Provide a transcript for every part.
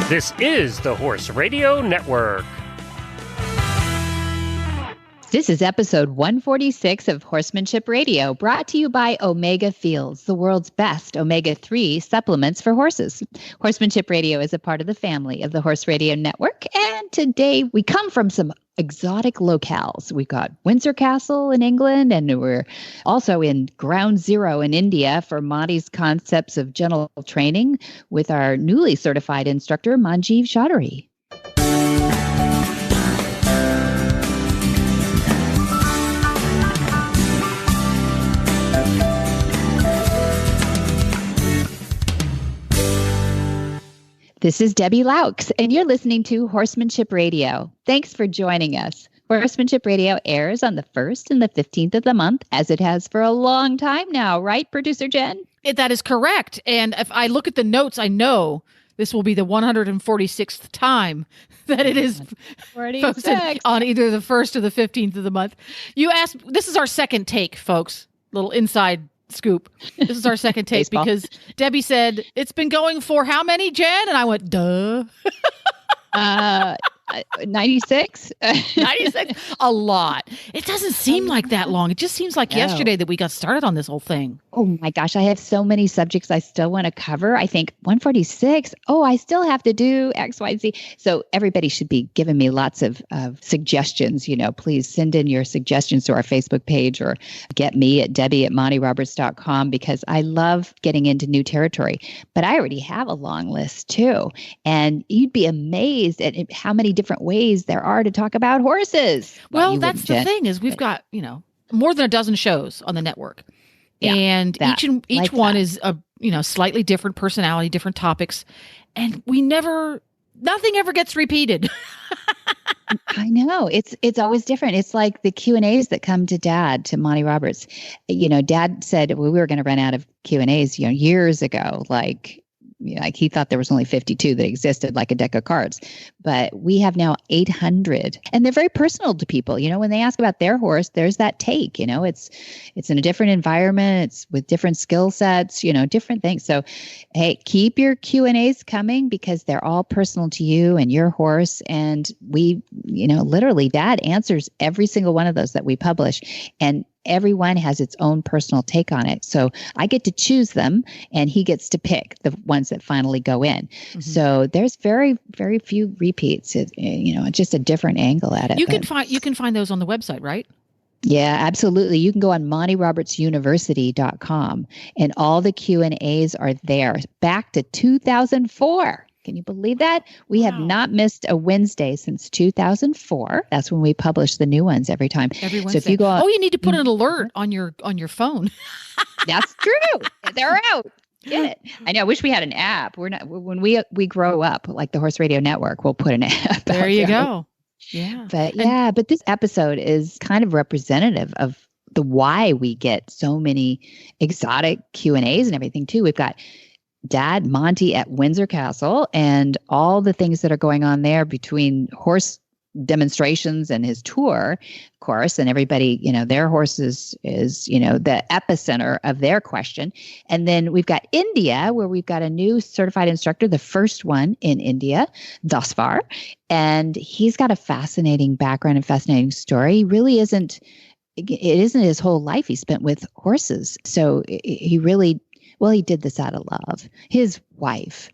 This is the Horse Radio Network. This is episode 146 of Horsemanship Radio, brought to you by Omega Fields, the world's best omega-3 supplements for horses. Horsemanship Radio is a part of the family of the Horse Radio Network, and today we come from some exotic locales. We've got Windsor Castle in England, and we're also in Ground Zero in India for Monty's concepts of gentle training with our newly certified instructor, Manjeev Chaudhary. This is Debbie Laux, and you're listening to Horsemanship Radio. Thanks for joining us. Horsemanship Radio airs on the 1st and the 15th of the month, as it has for a long time now, right, Producer Jen? That is correct. And if I look at the notes, I know this will be the 146th time that it is posted on either the 1st or the 15th of the month. You asked, this is our second take, folks. Little inside scoop. This is our second take because Debbie said, it's been going for how many, Jen? And I went, duh. 96? 96? A lot. It doesn't seem like that long. It just seems like yesterday that we got started on this whole thing. Oh my gosh, I have so many subjects I still want to cover. I think 146. Oh, I still have to do X, Y, Z. So everybody should be giving me lots of suggestions. You know, please send in your suggestions to our Facebook page or get me at Debbie@MontyRoberts.com because I love getting into new territory. But I already have a long list too. And you'd be amazed at how many different ways there are to talk about horses. Well, that's the thing is we've got, more than a dozen shows on the network. Yeah, and each one is a slightly different personality, different topics, and nothing ever gets repeated. I know it's always different. It's like the Q&As that come to Monty Roberts. Dad said we were going to run out of Q&As, years ago. Like he thought there was only 52 that existed, like a deck of cards. But we have now 800. And they're very personal to people. When they ask about their horse, there's that take. It's in a different environment. It's with different skill sets, different things. So, hey, keep your Q&As coming because they're all personal to you and your horse. And we, literally, Dad answers every single one of those that we publish. And everyone has its own personal take on it. So I get to choose them and he gets to pick the ones that finally go in. Mm-hmm. So there's very, very few repeats. Just a different angle at it. You can find those on the website, right? Yeah, absolutely. You can go on MontyRobertsUniversity.com and all the Q&As are there back to 2004. Can you believe that? We have not missed a Wednesday since 2004. That's when we publish the new ones every time. Every Wednesday. So if you go on, you need to put an alert on your phone. That's true. They're out. Get it. I know. I wish we had an app. We're not. When we grow up, like the Horse Radio Network, we'll put an app. There you go. Yeah. But this episode is kind of representative of the why we get so many exotic Q&As and everything too. We've got Dad, Monty at Windsor Castle, and all the things that are going on there between horse demonstrations and his tour, of course, and everybody, their horses is, the epicenter of their question. And then we've got India, where we've got a new certified instructor, the first one in India thus far. And he's got a fascinating background and fascinating story. He really isn't his whole life he spent with horses. So he really, he did this out of love. His wife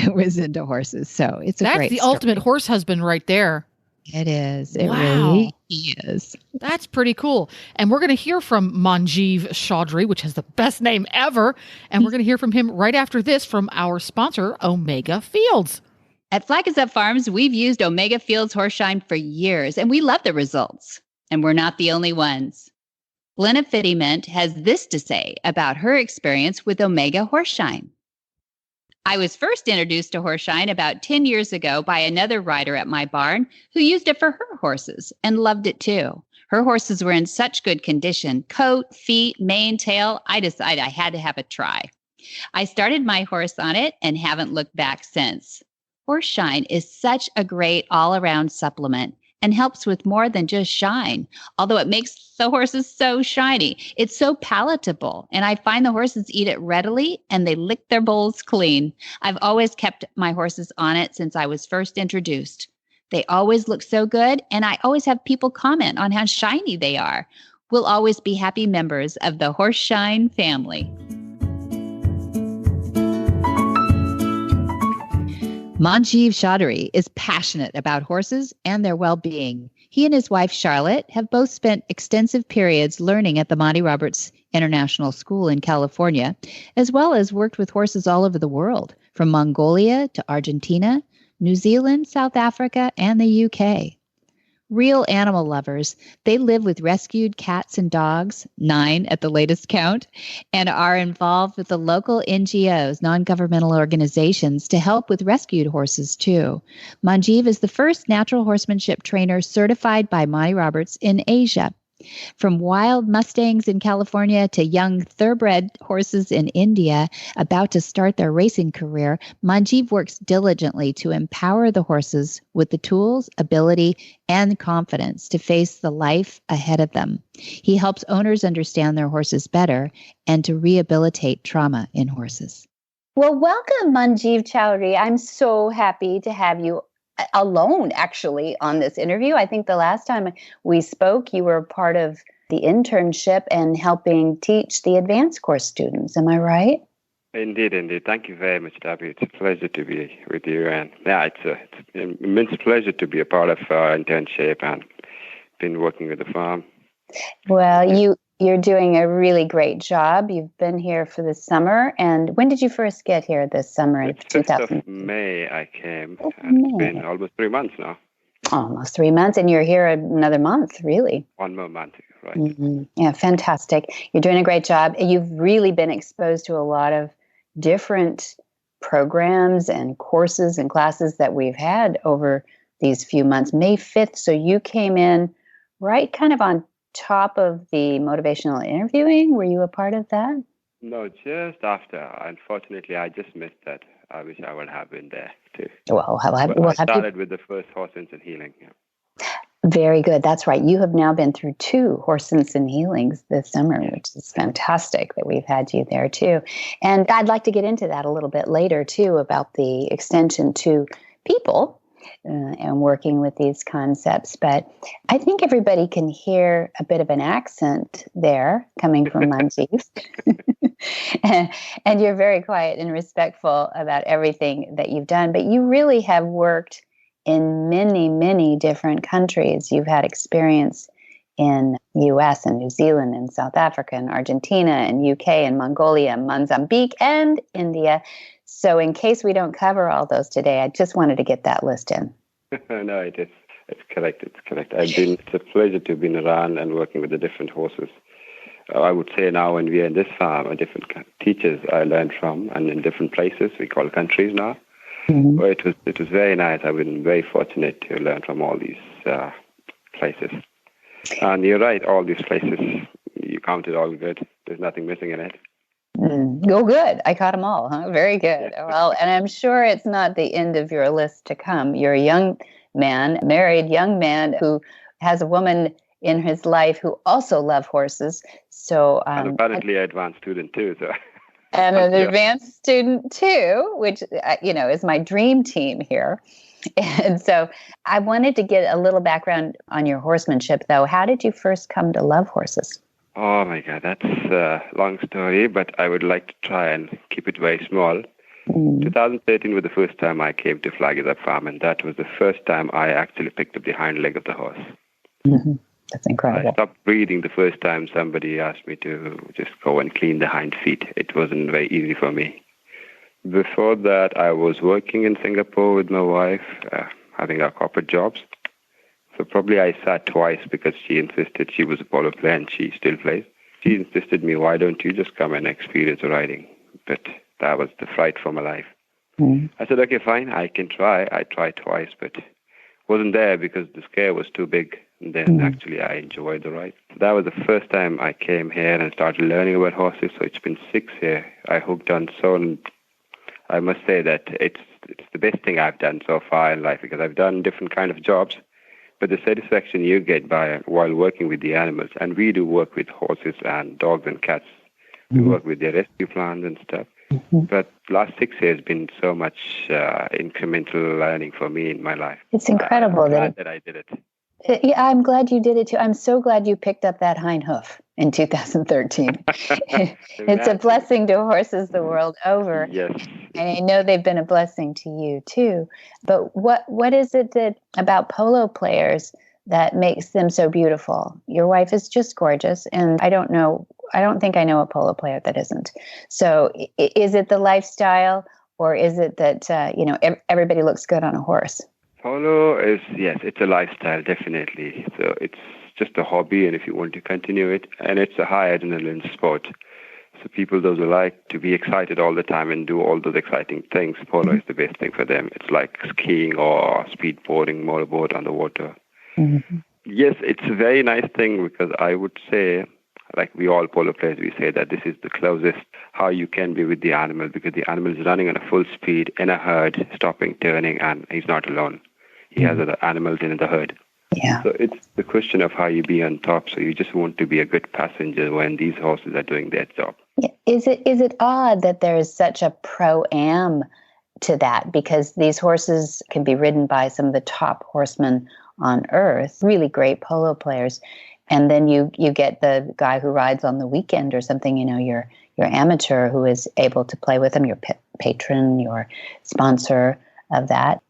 was into horses. So that's the ultimate horse husband right there. It is. It really is. That's pretty cool. And we're going to hear from Manjeev Chaudhary, which has the best name ever. And we're going to hear from him right after this from our sponsor, Omega Fields. At Flack Is Up Farms, we've used Omega Fields Horseshine for years, and we love the results. And we're not the only ones. Glenna Fittiment has this to say about her experience with Omega Horseshine. I was first introduced to Horseshine about 10 years ago by another rider at my barn who used it for her horses and loved it too. Her horses were in such good condition, coat, feet, mane, tail, I decided I had to have a try. I started my horse on it and haven't looked back since. Horseshine is such a great all-around supplement, and helps with more than just shine, although it makes the horses so shiny. It's so palatable, and I find the horses eat it readily and they lick their bowls clean. I've always kept my horses on it since I was first introduced. They always look so good, and I always have people comment on how shiny they are. We'll always be happy members of the Horse Shine family. Manjeev Chaudhary is passionate about horses and their well-being. He and his wife, Charlotte, have both spent extensive periods learning at the Monty Roberts International School in California, as well as worked with horses all over the world, from Mongolia to Argentina, New Zealand, South Africa, and the UK. Real animal lovers, they live with rescued cats and dogs, 9 at the latest count, and are involved with the local NGOs, non-governmental organizations, to help with rescued horses, too. Manjeev is the first natural horsemanship trainer certified by Monty Roberts in Asia. From wild Mustangs in California to young thoroughbred horses in India about to start their racing career, Manjeev works diligently to empower the horses with the tools, ability, and confidence to face the life ahead of them. He helps owners understand their horses better and to rehabilitate trauma in horses. Well, welcome, Manjeev Chaudhary. I'm so happy to have you alone, actually, on this interview. I think the last time we spoke, you were part of the internship and helping teach the advanced course students. Am I right? Indeed. Thank you very much, Debbie. It's a pleasure to be with you. And yeah, it's an immense pleasure to be a part of our internship and been working with the farm. Well, you're doing a really great job. You've been here for the summer. And when did you first get here this summer? In 5th of May I came. And it's been almost 3 months now. Almost 3 months. And you're here another month, really. 1 more month, right. Mm-hmm. Yeah, fantastic. You're doing a great job. You've really been exposed to a lot of different programs and courses and classes that we've had over these few months. May 5th, so you came in right kind of on top of the motivational interviewing. Were you a part of that? No, just after. Unfortunately, I just missed that. I wish I would have been there too. Well, I started with the first Horsemanship and Healing. Yeah. Very good. That's right. You have now been through 2 Horsemanship and Healings this summer, which is fantastic that we've had you there too. And I'd like to get into that a little bit later too, about the extension to people and working with these concepts. But I think everybody can hear a bit of an accent there coming from Manjeev. And you're very quiet and respectful about everything that you've done. But you really have worked in many, many different countries. You've had experience in U.S. and New Zealand and South Africa and Argentina and UK and Mongolia, Mozambique and India. So in case we don't cover all those today, I just wanted to get that list in. No, it's correct. It's correct. It's a pleasure to have been around and working with the different horses. I would say now when we are in this farm, different teachers I learned from, and in different places, we call countries now. Mm-hmm. Well, it was very nice. I've been very fortunate to learn from all these places. And you're right, all these places, you counted all good. There's nothing missing in it. Oh, good. I caught them all. Huh? Very good. Well, and I'm sure it's not the end of your list to come. You're a young man, married young man who has a woman in his life who also love horses. So, and apparently an advanced student too. So. And an advanced student too, which, is my dream team here. And so I wanted to get a little background on your horsemanship, though. How did you first come to love horses? Oh, my God, that's a long story, but I would like to try and keep it very small. 2013 was the first time I came to Flagstaff Farm, and that was the first time I actually picked up the hind leg of the horse. Mm-hmm. That's incredible. I stopped breathing the first time somebody asked me to just go and clean the hind feet. It wasn't very easy for me. Before that, I was working in Singapore with my wife, having our corporate jobs. So probably I sat twice because she insisted. She was a polo player and she still plays. She insisted me, why don't you just come and experience riding? But that was the fright for my life. I said, okay, fine, I can try. I tried twice, but wasn't there because the scare was too big. And then actually I enjoyed the ride. That was the first time I came here and started learning about horses. So it's been 6 years. I hooked on so, and I must say that it's the best thing I've done so far in life because I've done different kind of jobs. but the satisfaction you get while working with the animals, and we do work with horses and dogs and cats. We work with their rescue plans and stuff. But last 6 years has been so much incremental learning for me in my life. It's incredible I'm glad that I did it. Yeah, I'm glad you did it too. I'm so glad you picked up that hind hoof in 2013. It's a blessing to horses the world over. Yes. And I know they've been a blessing to you too. But what is it about polo players that makes them so beautiful? Your wife is just gorgeous, and I don't think I know a polo player that isn't. So is it the lifestyle, or is it that everybody looks good on a horse? Polo is, yes, it's a lifestyle, definitely. So it's just a hobby, and if you want to continue it, and it's a high adrenaline sport. So people, those who like to be excited all the time and do all those exciting things, polo is the best thing for them. It's like skiing or speedboarding, motorboat on the water. Mm-hmm. Yes, it's a very nice thing, because I would say, like we all polo players, we say that this is the closest how you can be with the animal, because the animal is running on a full speed in a herd, stopping, turning, and he's not alone. He has other animals in the herd. Yeah. So it's the question of how you be on top. So you just want to be a good passenger when these horses are doing their job. Yeah. Is it odd that there is such a pro-am to that? Because these horses can be ridden by some of the top horsemen on earth, really great polo players. And then you get the guy who rides on the weekend or something, your amateur who is able to play with them, your patron, your sponsor of that.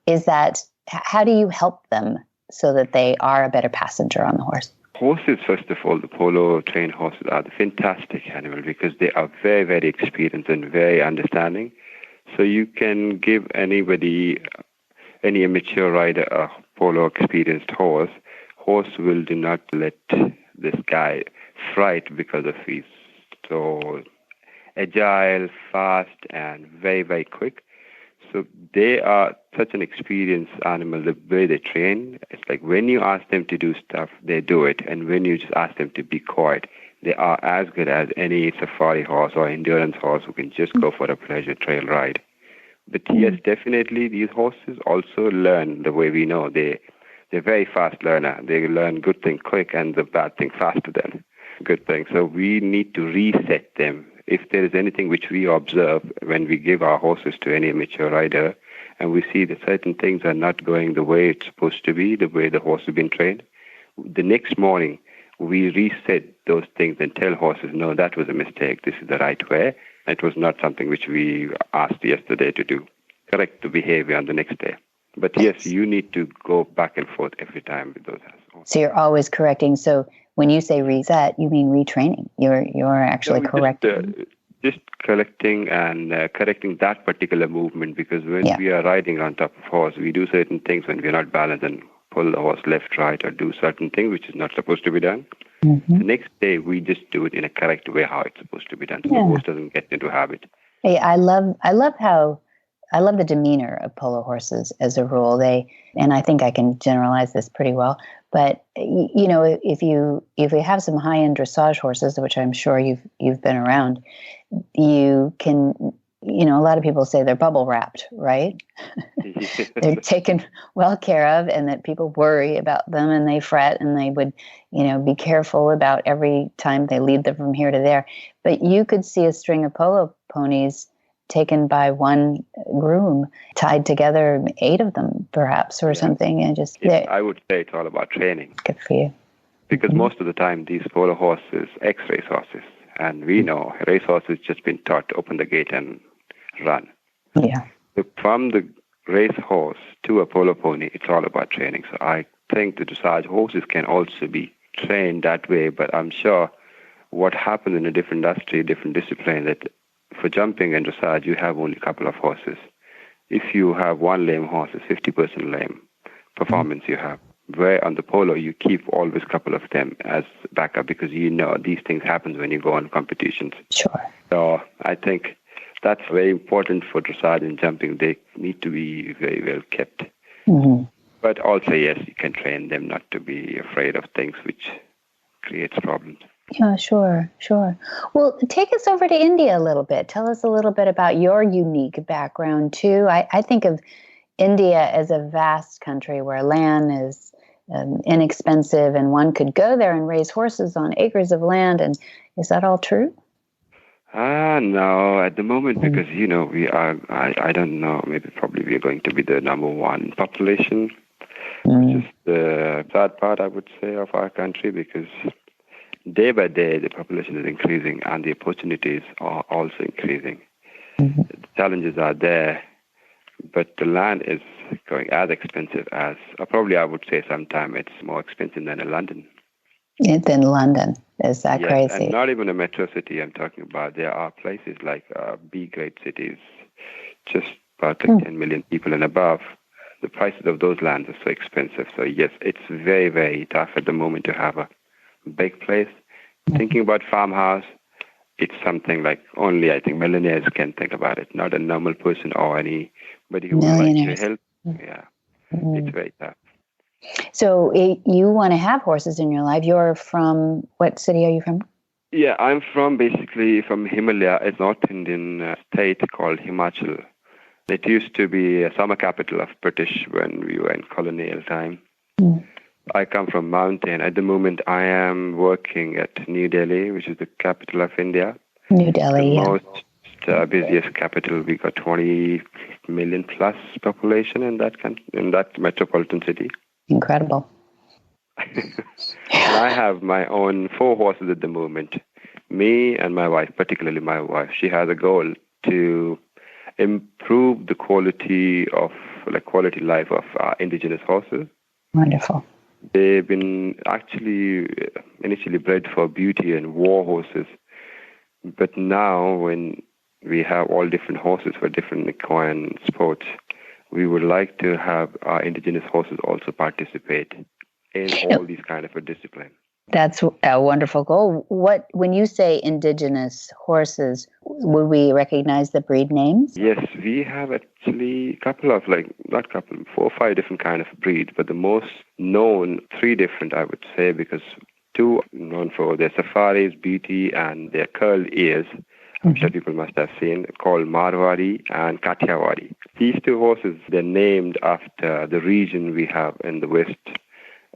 How do you help them so that they are a better passenger on the horse? Horses, first of all, the polo trained horses are the fantastic animal, because they are very, very experienced and very understanding. So you can give any amateur rider a polo experienced horse. Horse will do not let this guy fright, because of he's so agile, fast, and very, very quick. So they are such an experienced animal, the way they train. It's like when you ask them to do stuff, they do it. And when you just ask them to be quiet, they are as good as any safari horse or endurance horse who can just go for a pleasure trail ride. But yes, definitely these horses also learn the way we know. They're very fast learner. They learn good thing quick and the bad thing faster than good thing. So we need to reset them. If there is anything which we observe when we give our horses to any amateur rider, and we see that certain things are not going the way it's supposed to be, the way the horse has been trained, the next morning we reset those things and tell horses, no, that was a mistake. This is the right way. It was not something which we asked yesterday to do. Correct the behavior on the next day. But yes, you need to go back and forth every time with those horses. So you're always correcting. So when you say reset, you mean retraining. You're actually correcting. Just collecting and correcting that particular movement, because when we are riding on top of horse, we do certain things when we're not balanced and pull the horse left, right, or do certain thing which is not supposed to be done. Mm-hmm. The next day, we just do it in a correct way how it's supposed to be done, so the horse doesn't get into habit. Hey, I love the demeanor of polo horses as a rule. And I think I can generalize this pretty well. But if you have some high-end dressage horses, which I'm sure you've been around, you can. A lot of people say they're bubble wrapped, right? They're taken well care of, and that people worry about them and they fret and they would, be careful about every time they lead them from here to there. But you could see a string of polo ponies taken by one groom, tied together, 8 of them perhaps, or something. And I would say it's all about training. Good for you. Because most of the time, these polo horses, ex-race horses, and we know race horses just been taught to open the gate and run. Yeah. So from the race horse to a polo pony, it's all about training. So I think the dressage horses can also be trained that way, but I'm sure what happens in a different industry, different discipline, that for jumping and dressage, you have only a couple of horses. If you have one lame horse, it's 50% lame performance you have. Where on the polo, you keep always a couple of them as backup, because these things happen when you go on competitions. Sure. So I think that's very important for dressage and jumping. They need to be very well kept. Mm-hmm. But also, yes, you can train them not to be afraid of things which creates problems. Yeah, sure. Well, take us over to India a little bit. Tell us a little bit about your unique background, too. I think of India as a vast country where land is inexpensive, and one could go there and raise horses on acres of land. And is that all true? No, at the moment, because, we are, I don't know, probably we are going to be the number one population, which is the sad part, I would say, of our country, because day by day, the population is increasing and the opportunities are also increasing. The challenges are there, but the land is going as expensive as, probably I would say sometime it's more expensive than in London. Than London. Is that yes, crazy? And not even a metro city I'm talking about. There are places like B-grade cities, just about 10 million people and above. The prices of those lands are so expensive. So yes, it's very, very tough at the moment to have a big place. Thinking about farmhouse, it's something like only, I think, millionaires can think about it, not a normal person or anybody who would like to help. Yeah, it's very tough. So you want to have horses in your life. You're from, what city are you from? Yeah, I'm basically from Himalaya, a North Indian state called Himachal. It used to be a summer capital of British when we were in colonial time. I come from mountain. At the moment, I am working at New Delhi, which is the capital of India. New Delhi, the most busiest capital. We got 20 million plus population in that metropolitan city. Incredible. And I have my own 4 horses at the moment. Me and my wife, particularly my wife, she has a goal to improve the quality life of indigenous horses. Wonderful. They've been actually initially bred for beauty and war horses. But now when we have all different horses for different equine sports, we would like to have our indigenous horses also participate in all these kind of a discipline. That's a wonderful goal. When you say indigenous horses, would we recognize the breed names? Yes, we have actually a couple of 4 or 5 different kind of breeds, but the most known 3 different, I would say, because 2 known for their safaris, beauty, and their curled ears. I'm sure people must have seen, called Marwari and Kathiawari. These 2 horses, they're named after the region we have in the west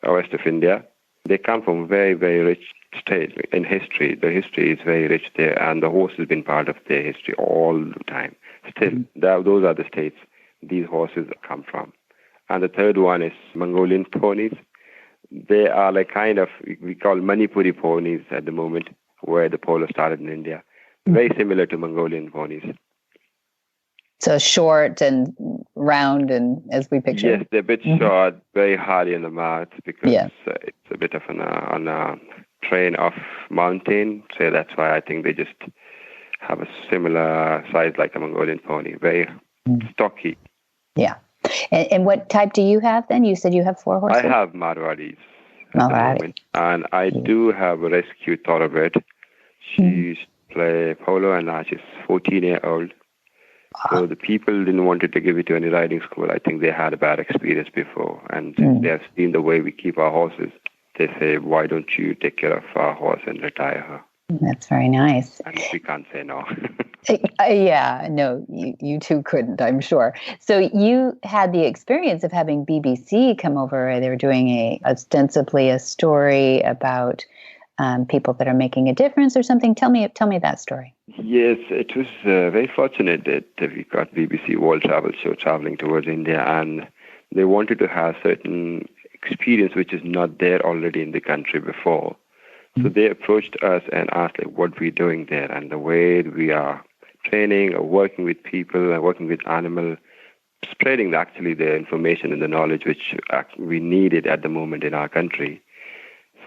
of India. They come from very, very rich state in history. The history is very rich there, and the horse has been part of their history all the time. Still, those are the states these horses come from. And the third one is Mongolian ponies. They are we call Manipuri ponies at the moment, where the polo started in India. Very similar to Mongolian ponies. So short and round, and as we picture. Yes, they're a bit short, very hardy in the mouth because it's a bit of on a train of mountain. So that's why I think they just have a similar size like a Mongolian pony. Very stocky. Yeah. And what type do you have then? You said you have 4 horses? I have Marwaris at the moment. And I do have a rescue thoroughbred. She used to play polo and now she's 14-year-old. So the people didn't want to give it to any riding school. I think they had a bad experience before. And they have seen the way we keep our horses. They say, why don't you take care of our horse and retire her? That's very nice. And we can't say no. Yeah, no, you two couldn't, I'm sure. So you had the experience of having BBC come over. They were doing ostensibly a story about people that are making a difference or something. Tell me that story. Yes, it was very fortunate that we got BBC World Travel Show traveling towards India, and they wanted to have certain experience which is not there already in the country before. So they approached us and asked what we're doing there and the way we are training or working with people and working with animals, spreading actually the information and the knowledge which we needed at the moment in our country.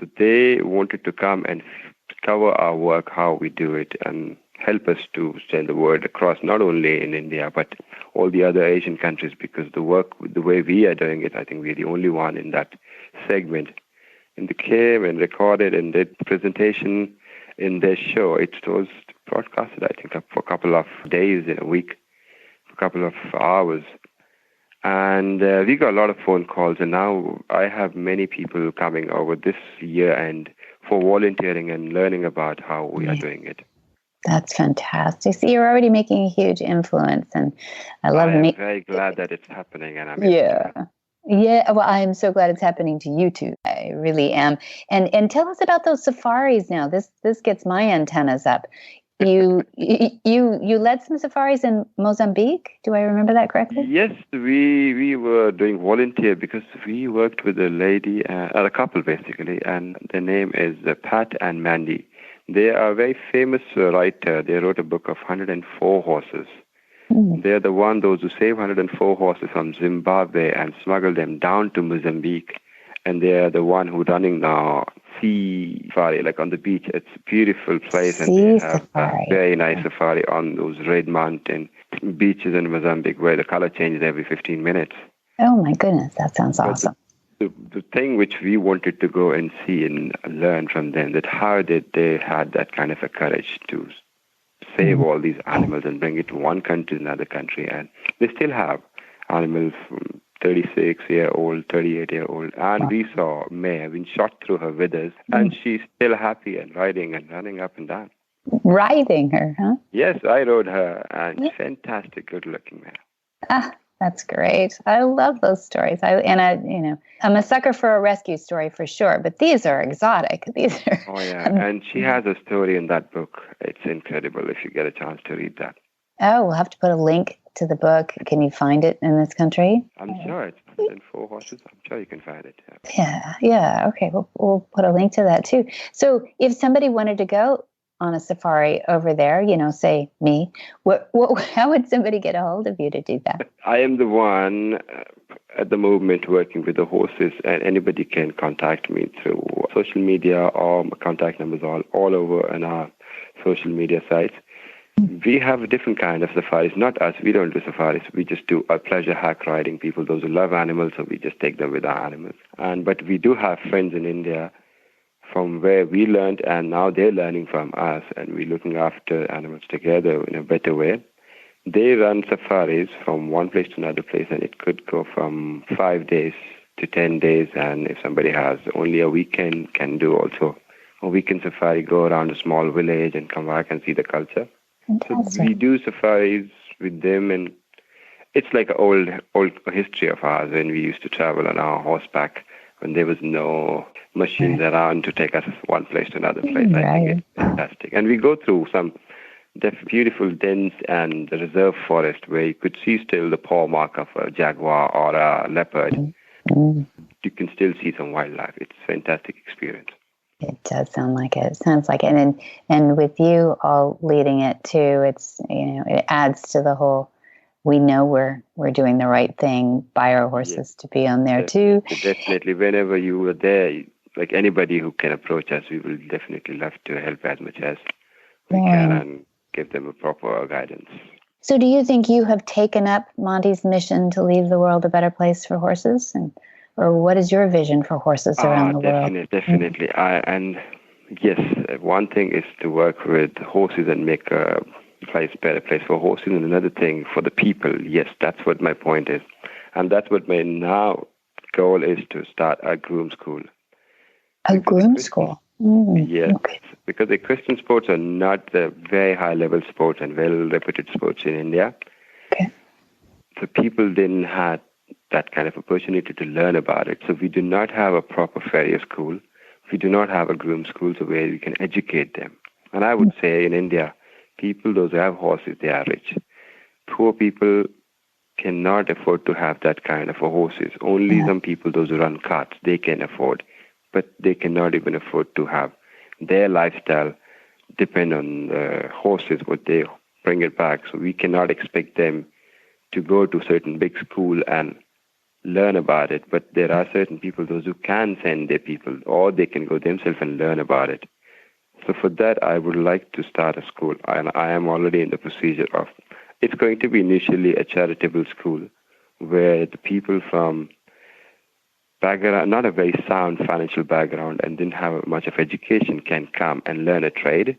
So they wanted to come and cover our work, how we do it, and help us to send the word across, not only in India, but all the other Asian countries, because the way we are doing it, I think we're the only one in that segment. And they came and recorded and did presentation in their show. It was broadcasted, I think, for a couple of days in a week, for a couple of hours. And we got a lot of phone calls, and now I have many people coming over this year and for volunteering and learning about how we are doing it. That's fantastic. So you're already making a huge influence, and I love I'm very glad that it's happening, and I'm Yeah, well, I'm so glad it's happening to you too. I really am. And tell us about those safaris now. This gets my antennas up. You led some safaris in Mozambique. Do I remember that correctly? Yes, we were doing volunteer because we worked with a lady, a couple basically, and their name is Pat and Mandy. They are a very famous writer. They wrote a book of 104 horses. They're those who saved 104 horses from Zimbabwe and smuggled them down to Mozambique. And they're the one who running now sea safari, like on the beach. It's a beautiful place. And they have a very nice safari on those red mountain beaches in Mozambique where the color changes every 15 minutes. Oh my goodness, that sounds awesome. The thing which we wanted to go and see and learn from them, that how did they had that kind of a courage to save all these animals and bring it to one country to another country. And they still have animals from 36-year-old, 38-year-old. And we saw May have been shot through her withers, and she's still happy and riding and running up and down. Riding her, huh? Yes, I rode her, and fantastic, good-looking mare. Ah, that's great. I love those stories. I'm a sucker for a rescue story for sure, but these are exotic. These are. Oh yeah, and she has a story in that book. It's incredible if you get a chance to read that. Oh, we'll have to put a link to the book. Can you find it in this country? I'm sure it's 104 horses. I'm sure you can find it. Yeah. Okay, we'll put a link to that too. So if somebody wanted to go on a safari over there, say me, how would somebody get a hold of you to do that? I am the one at the moment working with the horses, and anybody can contact me through social media, or my contact numbers all over on our social media sites. We have a different kind of safaris. Not us, we don't do safaris. We just do a pleasure hack riding. People, those who love animals, so we just take them with our animals. But we do have friends in India from where we learned, and now they're learning from us, and we're looking after animals together in a better way. They run safaris from one place to another place, and it could go from 5 days to 10 days. And if somebody has only a weekend, can do also a weekend safari, go around a small village and come back and see the culture. Fantastic. So we do safaris with them, and it's like an old history of ours when we used to travel on our horseback when there was no machines around to take us one place to another place. Right. I think it's fantastic. And we go through some beautiful dense and reserve forest where you could see still the paw mark of a jaguar or a leopard. You can still see some wildlife. It's a fantastic experience. It does sound like it. It sounds like it. And with you all leading it too, it's, it adds to the whole, we know we're doing the right thing by our horses to be on there too. Definitely. Whenever you were there, like anybody who can approach us, we will definitely love to help as much as we can and give them a proper guidance. So do you think you have taken up Monty's mission to leave the world a better place for horses? Or what is your vision for horses around the world? Definitely. And yes, one thing is to work with horses and make a better place for horses. And another thing for the people, yes, that's what my point is. And that's what my now goal is, to start a groom school. A groom school? Yes, because the Christian sports are not the very high-level sports and well-reputed sports in India. Okay. So people didn't have that kind of opportunity to learn about it. So we do not have a proper farrier school. We do not have a groom school where we can educate them. And I would say in India, people, those who have horses, they are rich. Poor people cannot afford to have that kind of horses. Only some people, those who run carts, they can afford. But they cannot even afford to have their lifestyle depend on the horses, what they bring it back. So we cannot expect them to go to certain big school and learn about it. But there are certain people, those who can send their people, or they can go themselves and learn about it. So for that, I would like to start a school. And I am already in the procedure of, it's going to be initially a charitable school where the people from background, not a very sound financial background and didn't have much of education, can come and learn a trade.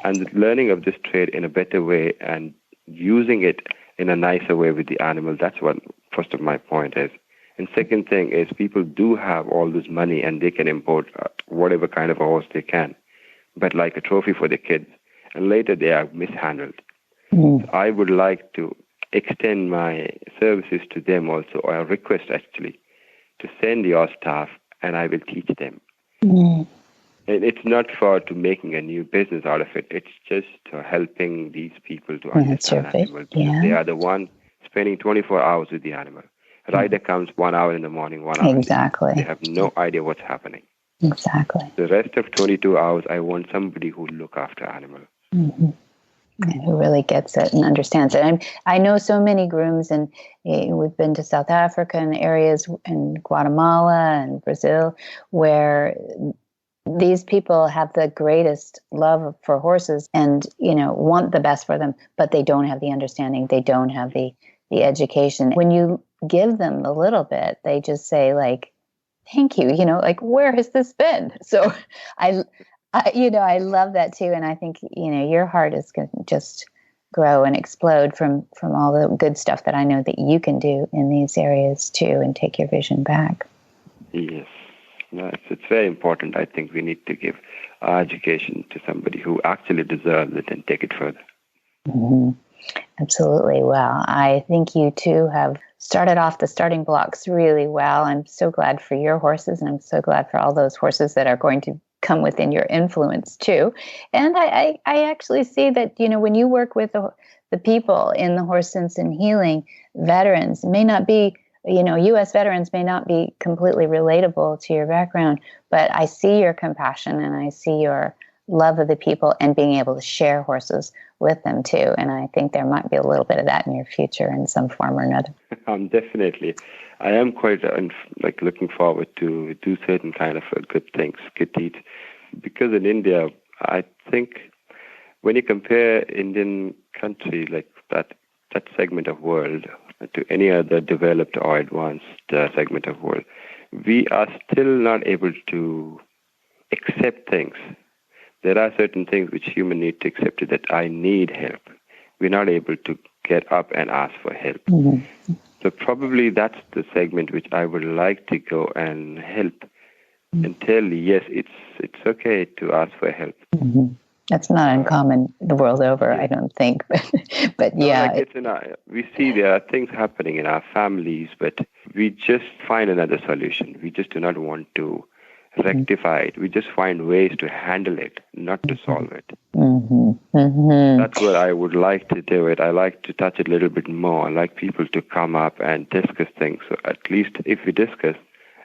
And the learning of this trade in a better way and using it in a nicer way with the animal, that's what first of my point is. And second thing is, people do have all this money and they can import whatever kind of a horse they can, but like a trophy for the kids, and later they are mishandled. So I would like to extend my services to them also, or a request actually, to send your staff and I will teach them. And it's not to making a new business out of it. It's just helping these people to understand animals. Yeah. They are the one spending 24 hours with the animal. A rider comes 1 hour in the morning, 1 hour. Exactly. They have no idea what's happening. Exactly. The rest of 22 hours, I want somebody who look after animal. And who really gets it and understands it. I know so many grooms, and we've been to South Africa and areas in Guatemala and Brazil where these people have the greatest love for horses and, want the best for them, but they don't have the understanding. They don't have the education. When you give them a little bit, they just say like, thank you, where has this been? So I love that too. And I think, your heart is going to just grow and explode from all the good stuff that I know that you can do in these areas too, and take your vision back. Yes. No, it's very important. I think we need to give education to somebody who actually deserves it and take it further. Absolutely. Well, I think you two have started off the starting blocks really well. I'm so glad for your horses, and I'm so glad for all those horses that are going to come within your influence too. And I actually see that, when you work with the people in the Horse Sense and Healing, veterans may not be, U.S. veterans may not be completely relatable to your background, but I see your compassion and I see your love of the people and being able to share horses with them too. And I think there might be a little bit of that in your future in some form or another. Definitely. I am quite looking forward to do certain kind of good things, good deeds. Because in India, I think when you compare Indian country like that segment of world to any other developed or advanced segment of world, we are still not able to accept things. There are certain things which human need to accept, that I need help. We're not able to get up and ask for help. So probably that's the segment which I would like to go and help and tell, yes, it's okay to ask for help. That's not uncommon the world over, I don't think. But yeah. We see there are things happening in our families, but we just find another solution. We just do not want to rectify it. We just find ways to handle it, not to solve it. That's what I would like to do it. I like to touch it a little bit more. I like people to come up and discuss things. So at least if we discuss,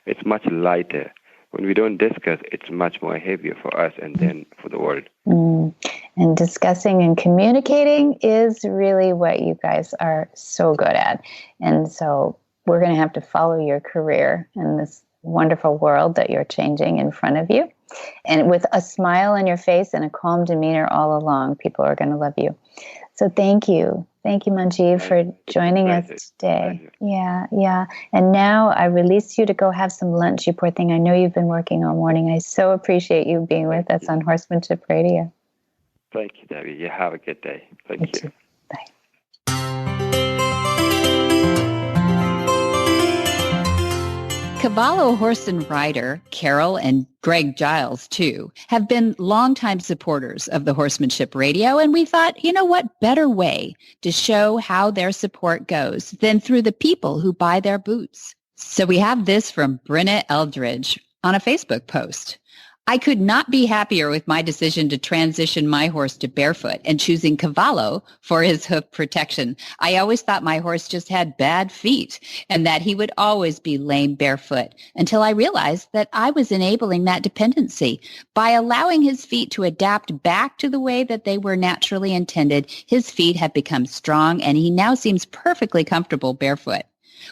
it's much lighter. When we don't discuss, it's much more heavier for us and then for the world. And discussing and communicating is really what you guys are so good at. And so we're going to have to follow your career in this wonderful world that you're changing in front of you. And with a smile on your face and a calm demeanor all along, people are going to love you. So thank you. Thank you, Manjeev, for joining us today. Yeah. And now I release you to go have some lunch, you poor thing. I know you've been working all morning. I so appreciate you being with us on Horsemanship Radio. Thank you, Debbie. You have a good day. Thank you. Bye. Cavallo horse and rider Carol and Greg Giles, too, have been longtime supporters of the Horsemanship Radio, and we thought, what better way to show how their support goes than through the people who buy their boots. So we have this from Brenna Eldridge on a Facebook post. I could not be happier with my decision to transition my horse to barefoot and choosing Cavallo for his hoof protection. I always thought my horse just had bad feet and that he would always be lame barefoot until I realized that I was enabling that dependency. By allowing his feet to adapt back to the way that they were naturally intended, his feet have become strong and he now seems perfectly comfortable barefoot.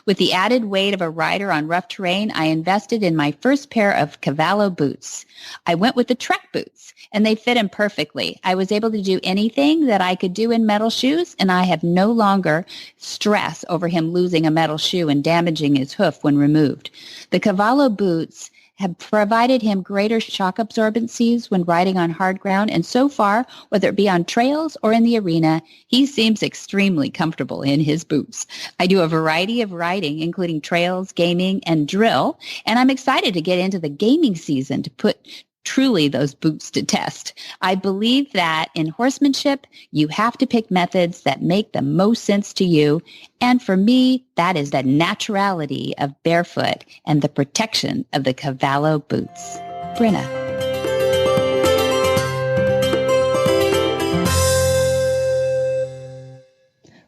With the added weight of a rider on rough terrain, I invested in my first pair of Cavallo boots. I went with the track boots, and they fit him perfectly. I was able to do anything that I could do in metal shoes, and I have no longer stress over him losing a metal shoe and damaging his hoof when removed. The Cavallo boots have provided him greater shock absorbencies when riding on hard ground, and so far, whether it be on trails or in the arena, he seems extremely comfortable in his boots. I do a variety of riding, including trails, gaming, and drill, and I'm excited to get into the gaming season to put truly those boots to test. I believe that in horsemanship, you have to pick methods that make the most sense to you. And for me, that is the naturality of barefoot and the protection of the Cavallo boots. Brenna.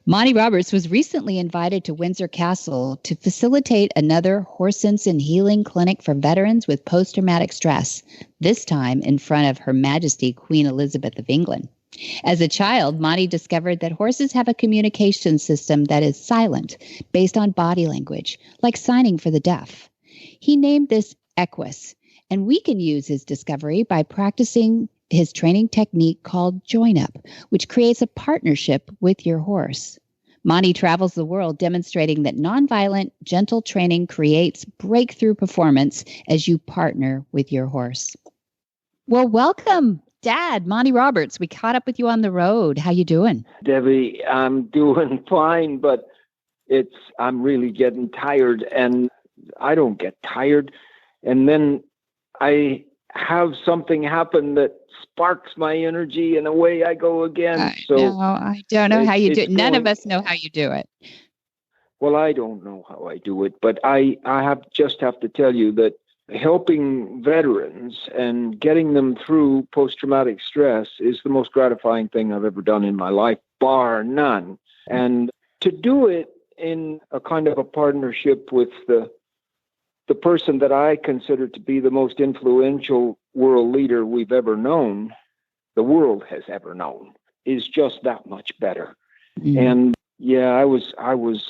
Monty Roberts was recently invited to Windsor Castle to facilitate another Horse Sense and Healing clinic for veterans with post-traumatic stress, this time in front of Her Majesty Queen Elizabeth of England. As a child, Monty discovered that horses have a communication system that is silent, based on body language, like signing for the deaf. He named this Equus, and we can use his discovery by practicing his training technique called Join Up, which creates a partnership with your horse. Monty travels the world demonstrating that nonviolent, gentle training creates breakthrough performance as you partner with your horse. Well, welcome, Dad, Monty Roberts. We caught up with you on the road. How you doing? Debbie, I'm doing fine, but I'm really getting tired, and I don't get tired. And then I have something happen that sparks my energy, and away I go again. I don't know how you do it. None of us know how you do it. Well, I don't know how I do it, but I have to tell you that helping veterans and getting them through post-traumatic stress is the most gratifying thing I've ever done in my life, bar none. And to do it in a kind of a partnership with the person that I consider to be the most influential world leader we've ever known, the world has ever known, is just that much better. Mm. And yeah, I was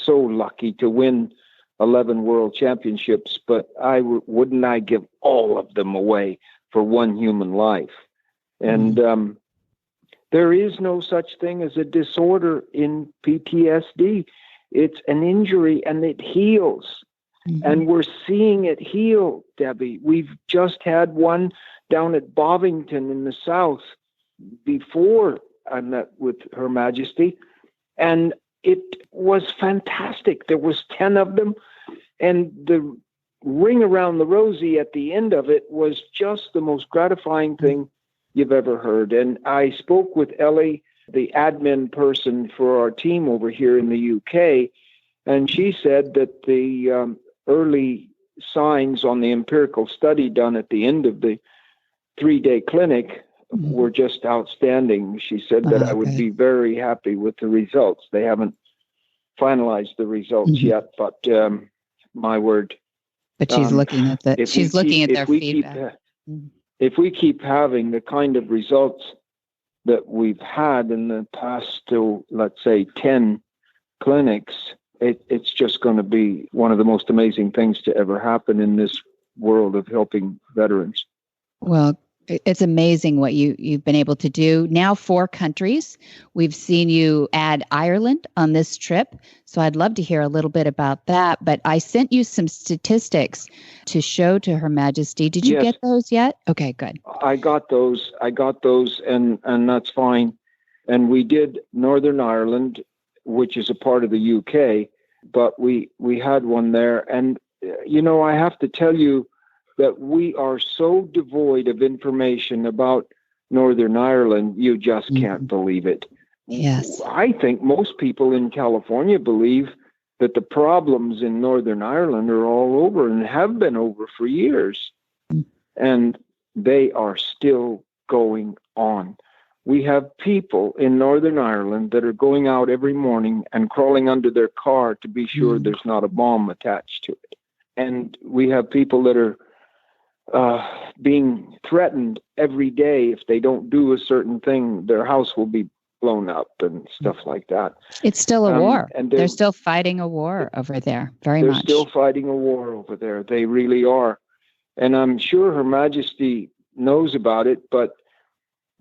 so lucky to win 11 world championships, but wouldn't I give all of them away for one human life? And there is no such thing as a disorder in PTSD. It's an injury, and it heals. Mm-hmm. And we're seeing it heal, Debbie. We've just had one down at Bovington in the south before I met with Her Majesty, and it was fantastic. There was 10 of them, and the ring around the rosy at the end of it was just the most gratifying thing you've ever heard. And I spoke with Ellie, the admin person for our team over here in the UK, and she said that the early signs on the empirical study done at the end of the 3-day clinic were just outstanding. She said that I would be very happy with the results. They haven't finalized the results yet, but my word. But she's looking at their feedback. If we keep having the kind of results that we've had in the past, let's say 10 clinics, it's just going to be one of the most amazing things to ever happen in this world of helping veterans. Well, it's amazing what you've been able to do. Now 4 countries. We've seen you add Ireland on this trip. So I'd love to hear a little bit about that. But I sent you some statistics to show to Her Majesty. Did you get those yet? Okay, good. I got those, and that's fine. And we did Northern Ireland, which is a part of the UK, but we had one there. And, I have to tell you that we are so devoid of information about Northern Ireland, you just can't believe it. Yes. I think most people in California believe that the problems in Northern Ireland are all over and have been over for years. And they are still going on. We have people in Northern Ireland that are going out every morning and crawling under their car to be sure there's not a bomb attached to it. And we have people that are being threatened every day. If they don't do a certain thing, their house will be blown up and stuff like that. It's still a war. And they're still fighting a war over there, very much. They're still fighting a war over there. They really are. And I'm sure Her Majesty knows about it, but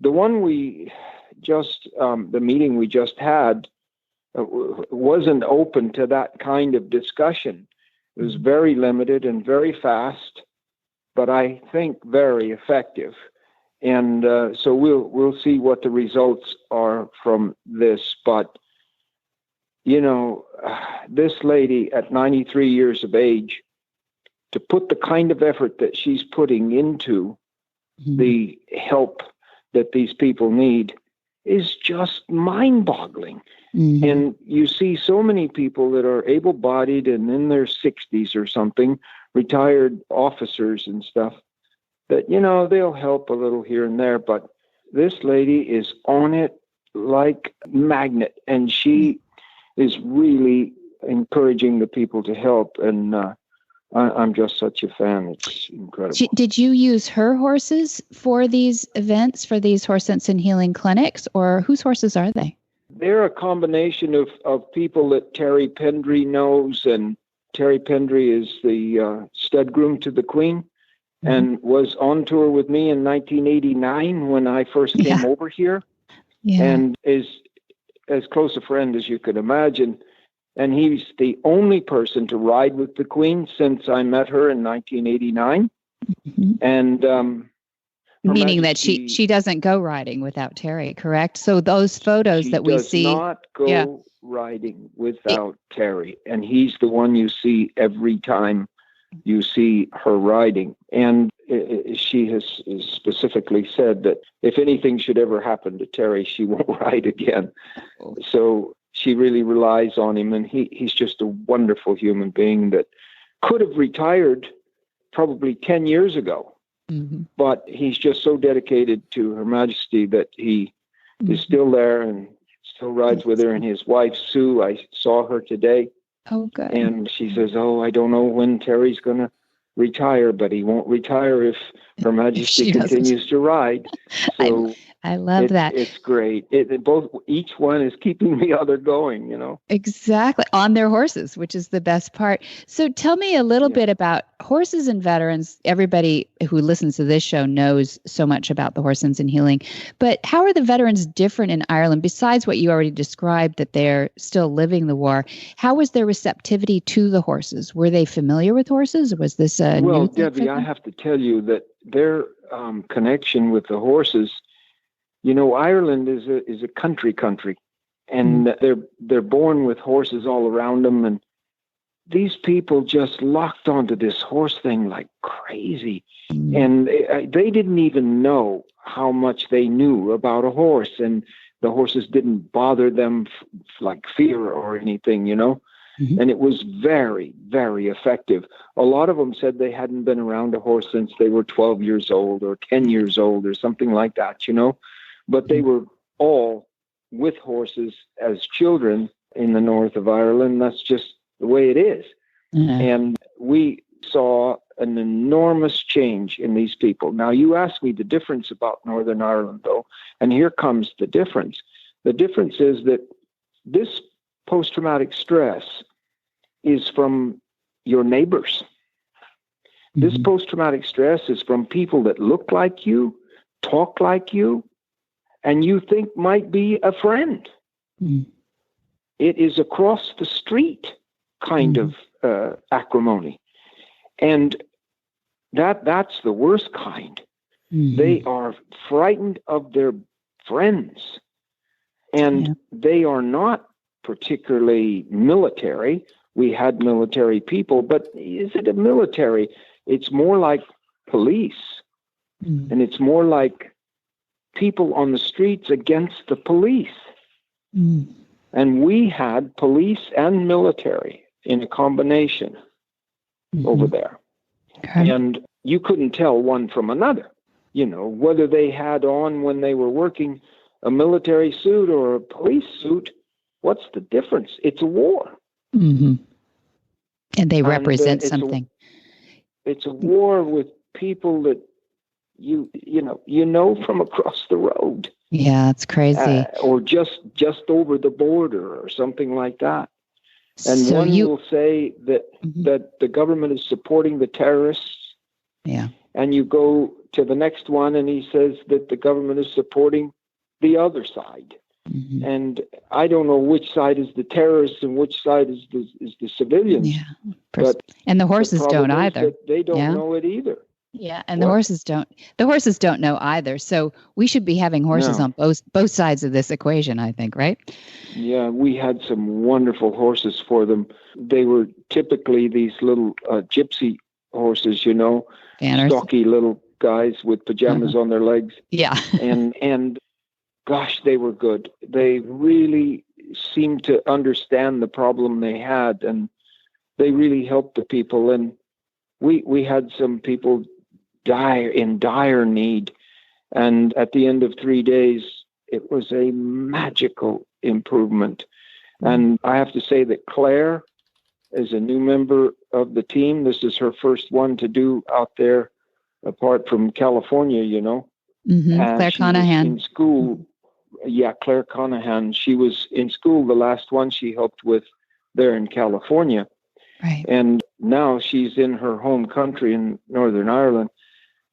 the one the meeting we just had wasn't open to that kind of discussion. It was very limited and very fast, but I think very effective. And so we'll see what the results are from this. But, this lady at 93 years of age, to put the kind of effort that she's putting into the help that these people need is just mind-boggling. And you see so many people that are able-bodied and in their 60s or something, retired officers and stuff, that, they'll help a little here and there. But this lady is on it like a magnet, and she is really encouraging the people to help. And I'm just such a fan. It's incredible. Did you use her horses for these events, for these horse sense and healing clinics, or whose horses are they? They're a combination of people that Terry Pendry knows, and Terry Pendry is the stud groom to the Queen, and was on tour with me in 1989 when I first came over here, and is as close a friend as you could imagine. And he's the only person to ride with the Queen since I met her in 1989. And meaning that she doesn't go riding without Terry, correct? So those photos that we see, she does not go riding without Terry, and he's the one you see every time you see her riding. And she has specifically said that if anything should ever happen to Terry, she won't ride again. So she really relies on him, and he's just a wonderful human being that could have retired probably 10 years ago. But he's just so dedicated to Her Majesty that he is still there and still rides with her. And his wife, Sue, I saw her today. Oh, good. And she says, I don't know when Terry's going to retire, but he won't retire if Her Majesty continues to ride. So I love that. It's great. Each one is keeping the other going, Exactly. On their horses, which is the best part. So tell me a little bit about horses and veterans. Everybody who listens to this show knows so much about the horse sense and healing. But how are the veterans different in Ireland, besides what you already described, that they're still living the war? How was their receptivity to the horses? Were they familiar with horses? Or was this a new thing Debbie, for them? I have to tell you that their connection with the horses, Ireland is a country, and they're born with horses all around them, and these people just locked onto this horse thing like crazy, and they didn't even know how much they knew about a horse, and the horses didn't bother them like fear or anything, and it was very, very effective. A lot of them said they hadn't been around a horse since they were 12 years old or 10 years old or something like that, But they were all with horses as children in the north of Ireland. That's just the way it is. And we saw an enormous change in these people. Now, you asked me the difference about Northern Ireland, though, and here comes the difference. The difference is that this post-traumatic stress is from your neighbors. This post-traumatic stress is from people that look like you, talk like you, and you think might be a friend. It is across the street kind of acrimony. And that's the worst kind. They are frightened of their friends. And they are not particularly military. We had military people, but is it a military? It's more like police. And it's more like people on the streets against the police. And we had police and military in a combination over there. And you couldn't tell one from another, whether they had on when they were working a military suit or a police suit. What's the difference? It's a war. And they represent something. It's a war with people that you know from across the road. Yeah, it's crazy. Or just over the border or something like that. And so one will say that that the government is supporting the terrorists. Yeah. And you go to the next one and he says that the government is supporting the other side. And I don't know which side is the terrorists and which side is the civilians. Yeah. And the horses don't either. They don't know it either. Yeah, and the horses don't know either. So we should be having horses on both sides of this equation, I think, right? Yeah, we had some wonderful horses for them. They were typically these little gypsy horses, Banners. stocky little guys with pajamas on their legs. Yeah. and gosh, they were good. They really seemed to understand the problem they had, and they really helped the people. And we had some people die in dire need. And at the end of 3 days, it was a magical improvement. And I have to say that Claire is a new member of the team. This is her first one to do out there, apart from California, you know. Claire Conahan. In school. Yeah, Claire Conahan. She was in school, the last one she helped with there in California. Right. And now she's in her home country in Northern Ireland.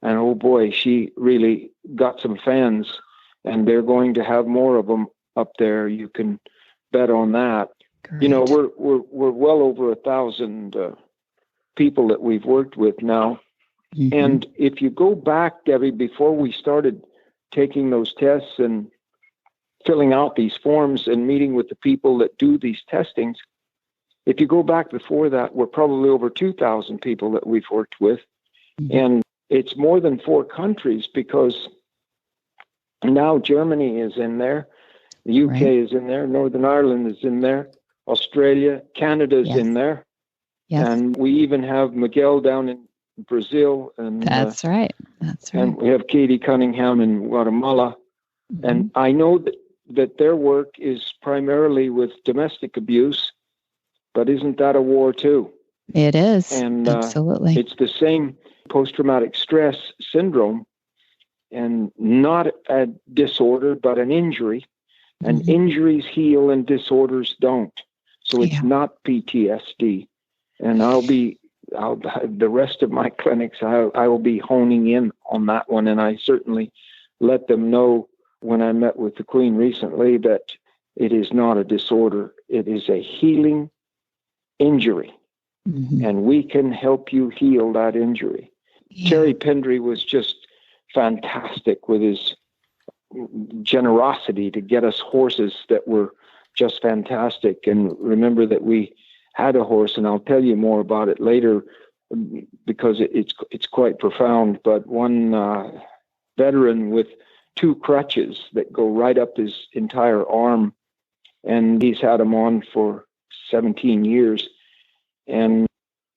And oh boy, she really got some fans. And they're going to have more of them up there. You can bet on that. Great. You know, we're well over 1,000 people that we've worked with now. And if you go back, Debbie, before we started taking those tests and filling out these forms and meeting with the people that do these testings, if you go back before that, we're probably over 2,000 people that we've worked with. And it's more than 4 countries, because now Germany is in there, the UK is in there, Northern Ireland is in there, Australia, Canada is in there. And we even have Miguel down in Brazil. And That's right. And we have Katie Cunningham in Guatemala. And I know that their work is primarily with domestic abuse, but isn't that a war too? It is. And absolutely. It's the same post-traumatic stress syndrome, and not a disorder, but an injury. And injuries heal and disorders don't. So it's not PTSD. And the rest of my clinics, I will be honing in on that one. And I certainly let them know when I met with the Queen recently that it is not a disorder. It is a healing injury. And we can help you heal that injury. Terry Pendry was just fantastic with his generosity to get us horses that were just fantastic. And remember that we had a horse, and I'll tell you more about it later because it's quite profound. But one veteran with 2 crutches that go right up his entire arm, and he's had them on for 17 years. And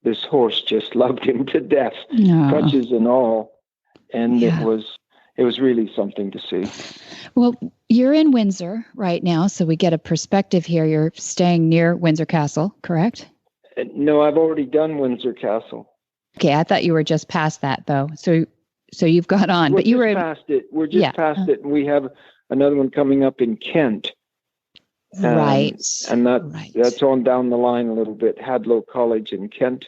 this horse just loved him to death, crutches and all. And it was really something to see. Well, you're in Windsor right now, so we get a perspective here. You're staying near Windsor Castle, correct? No, I've already done Windsor Castle. Okay, I thought you were just past that, though. So you've got on, but you were past it. We're just past it, and we have another one coming up in Kent. Right. And that's on down the line a little bit. Hadlow College in Kent.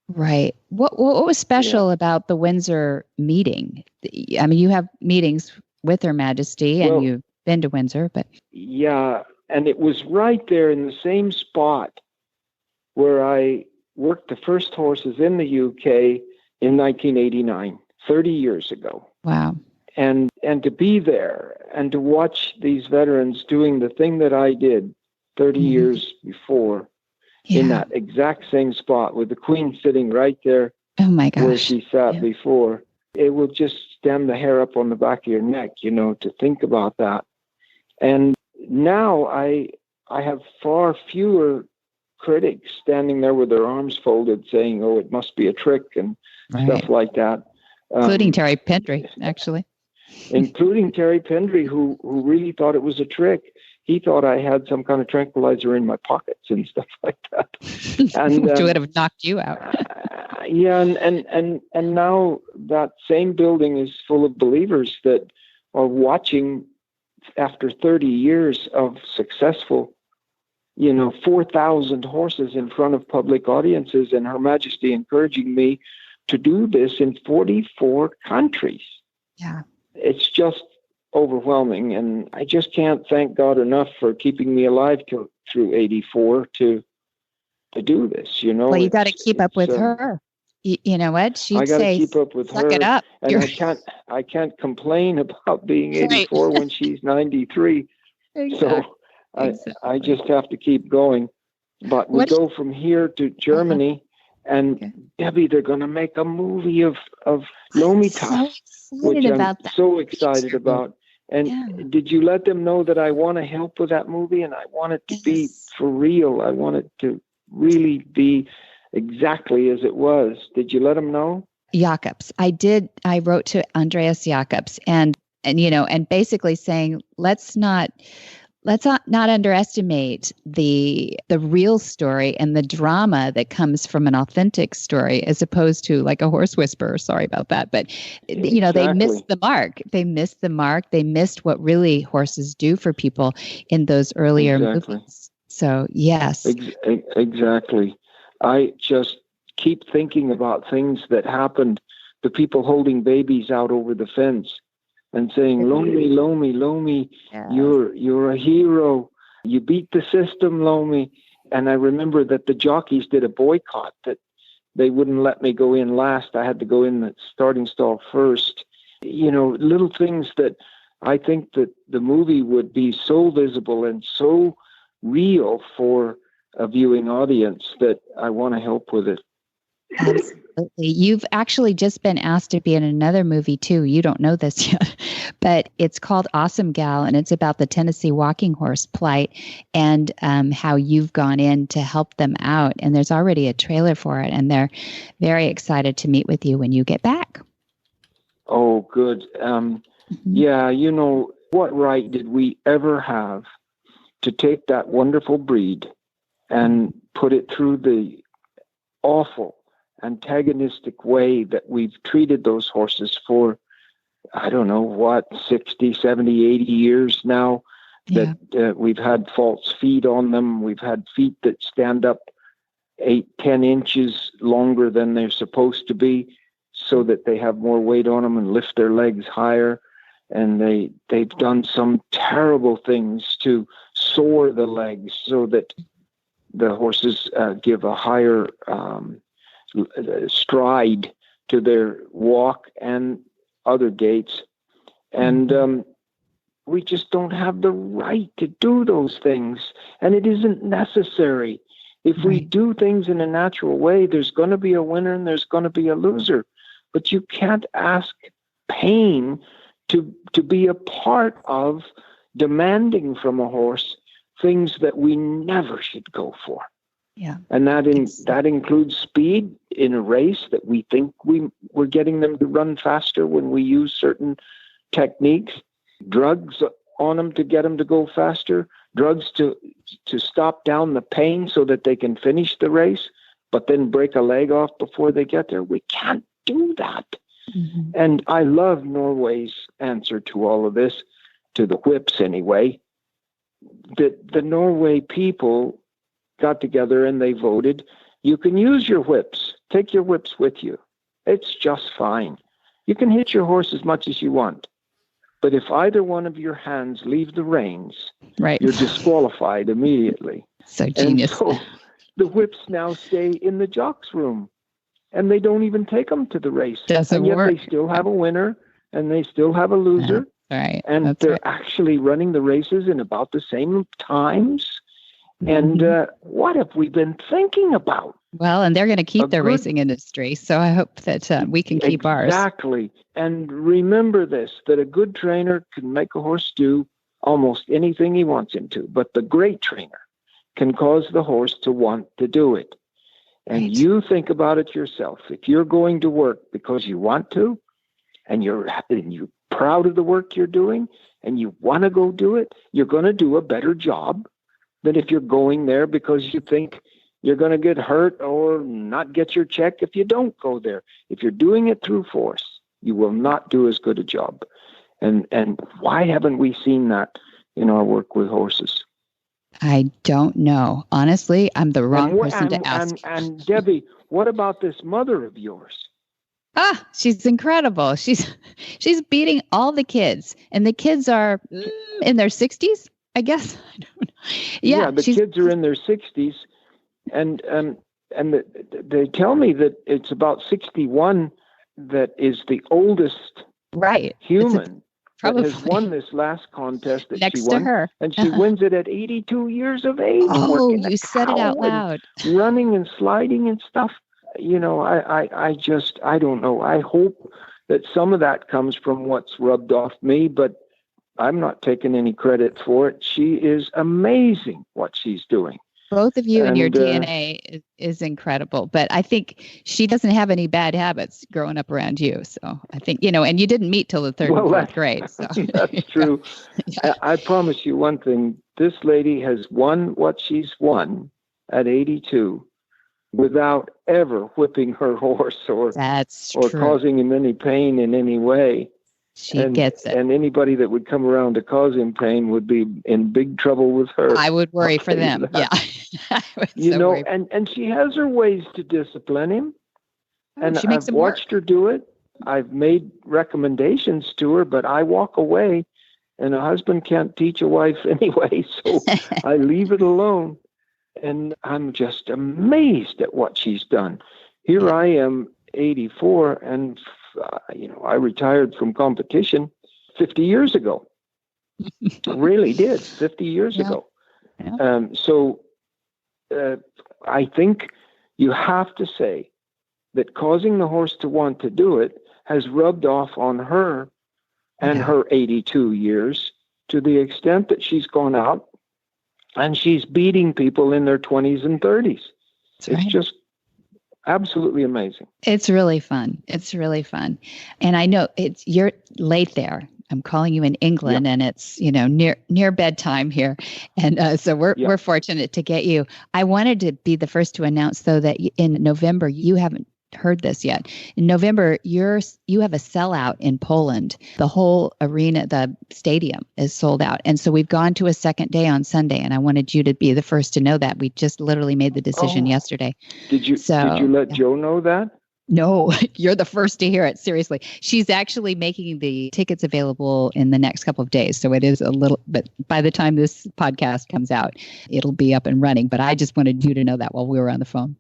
Right. What was special about the Windsor meeting? I mean, you have meetings with Her Majesty, and you've been to Windsor, but yeah, and it was right there in the same spot where I worked the first horses in the UK in 1989, 30 years ago. Wow. And to be there and to watch these veterans doing the thing that I did 30 years before in that exact same spot with the Queen sitting right there where she sat before, it will just stand the hair up on the back of your neck, to think about that. And now I have far fewer critics standing there with their arms folded saying, oh, it must be a trick and stuff like that. Including Terry Pendry, actually. Including Terry Pendry, who really thought it was a trick. He thought I had some kind of tranquilizer in my pockets and stuff like that. And which would have knocked you out. And now that same building is full of believers that are watching after 30 years of successful, 4,000 horses in front of public audiences, and Her Majesty encouraging me to do this in 44 countries. Yeah. It's just overwhelming, and I just can't thank God enough for keeping me alive through 84 to do this. Well, you got to keep up with her. You know what? She'd say, keep up with suck her. It up. And I can't complain about being 84 when she's 93. Exactly. So I just have to keep going. But we go from here to Germany, And Debbie, they're going to make a movie of Lomita, which I'm so excited about. And did you let them know that I want to help with that movie, and I want it to be for real? I want it to really be exactly as it was. Did you let them know? Jacobs. I did. I wrote to Andreas Jacobs and basically saying, let's not underestimate the real story and the drama that comes from an authentic story, as opposed to like a horse whisperer. Sorry about that. But, they missed the mark. They missed the mark. They missed what really horses do for people in those earlier movies. So, yes. Exactly. I just keep thinking about things that happened to people holding babies out over the fence and saying, Lomi, you're a hero. You beat the system, Lomi. And I remember that the jockeys did a boycott, that they wouldn't let me go in last. I had to go in the starting stall first. Little things that I think that the movie would be so visible and so real for a viewing audience that I want to help with it. Absolutely. You've actually just been asked to be in another movie too. You don't know this yet, but it's called Awesome Gal, and it's about the Tennessee walking horse plight and how you've gone in to help them out. And there's already a trailer for it, and they're very excited to meet with you when you get back. Oh, good. Yeah, what right did we ever have to take that wonderful breed and put it through the awful antagonistic way that we've treated those horses for, I don't know, 60, 70, 80 years now, that we've had false feet on them. We've had feet that stand up 8-10 inches longer than they're supposed to be so that they have more weight on them and lift their legs higher. And they've done some terrible things to soar the legs so that the horses give a higher stride to their walk and other gaits. And we just don't have the right to do those things. And it isn't necessary. If we do things in a natural way, there's going to be a winner and there's going to be a loser. But you can't ask pain to be a part of demanding from a horse things that we never should go for. Yeah. And that includes speed in a race, that we think we're getting them to run faster when we use certain techniques, drugs on them to get them to go faster, drugs to stop down the pain so that they can finish the race, but then break a leg off before they get there. We can't do that. Mm-hmm. And I love Norway's answer to all of this, to the whips anyway, that the Norway people got together and they voted, you can use your whips. Take your whips with you. It's just fine. You can hit your horse as much as you want. But if either one of your hands leave the reins, you're disqualified immediately. So genius. And so the whips now stay in the jock's room, and they don't even take them to the race. Doesn't work. They still have a winner, and they still have a loser. Right. And they're actually running the races in about the same times. And what have we been thinking about? Well, and they're going to keep their racing industry. So I hope that we can keep ours. Exactly. And remember this, that a good trainer can make a horse do almost anything he wants him to. But the great trainer can cause the horse to want to do it. And you think about it yourself. If you're going to work because you want to, and you're proud of the work you're doing, and you want to go do it, you're going to do a better job than if you're going there because you think you're going to get hurt or not get your check if you don't go there. If you're doing it through force, you will not do as good a job. And why haven't we seen that in our work with horses? I don't know. Honestly, I'm the wrong person to ask. And Debbie, what about this mother of yours? She's incredible. She's beating all the kids, and the kids are in their 60s, I guess. I don't know. Yeah, the kids are in their 60s, and they tell me that it's about 61 that is the oldest human that has won this last contest that next she won, to her. And she wins it at 82 years of age. Oh, you said it out loud. Running and sliding and stuff. I don't know. I hope that some of that comes from what's rubbed off me, but I'm not taking any credit for it. She is amazing what she's doing. Both of you and your DNA is incredible, but I think she doesn't have any bad habits growing up around you. So I think, and you didn't meet till the third and fourth grade. So. That's true. Yeah. I promise you one thing. This lady has won what she's won at 82 without ever whipping her horse or causing him any pain in any way. She gets it. And anybody that would come around to cause him pain would be in big trouble with her. I would worry for them. Yeah. And she has her ways to discipline him. And I've watched her do it. I've made recommendations to her, but I walk away, and a husband can't teach a wife anyway, so I leave it alone. And I'm just amazed at what she's done. Here I am, 84, and I retired from competition 50 years ago. Really did, 50 years ago. Yeah. So I think you have to say that causing the horse to want to do it has rubbed off on her and her 82 years to the extent that she's gone out and she's beating people in their 20s and 30s. It's just absolutely amazing. It's really fun. And I know you're late there. I'm calling you in England, and it's near bedtime here, and so we're fortunate to get you. I wanted to be the first to announce, though, that in November, you haven't heard this yet. In November, you have a sellout in Poland. The whole arena, the stadium, is sold out, and so we've gone to a second day on Sunday. And I wanted you to be the first to know that. We just literally made the decision yesterday. Did you let Joe know that? No, you're the first to hear it. Seriously. She's actually making the tickets available in the next couple of days. So it is a little, but by the time this podcast comes out, it'll be up and running. But I just wanted you to know that while we were on the phone.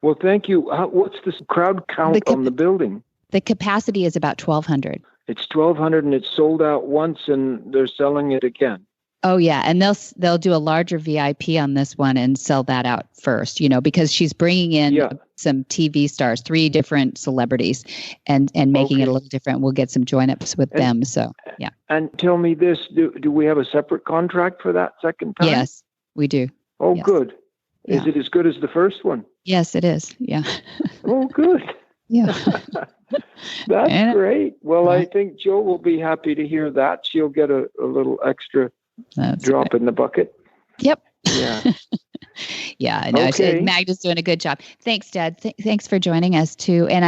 Well, thank you. What's the crowd count on the building? The capacity is about 1,200. It's 1,200 and it's sold out once and they're selling it again. Oh, yeah. And they'll do a larger VIP on this one and sell that out first, because she's bringing in some TV stars, 3 different celebrities and making it a little different. We'll get some join-ups with them. So, yeah. And tell me this, do we have a separate contract for that second time? Yes, we do. Oh, yes. Good. Is it as good as the first one? Yes, it is. Yeah. Oh, good. Yeah. That's great. Well, I think Joe will be happy to hear that. She'll get a little extra drop in the bucket. Yep. Yeah. Yeah. No, Magda's doing a good job. Thanks, Dad. Thanks for joining us too. And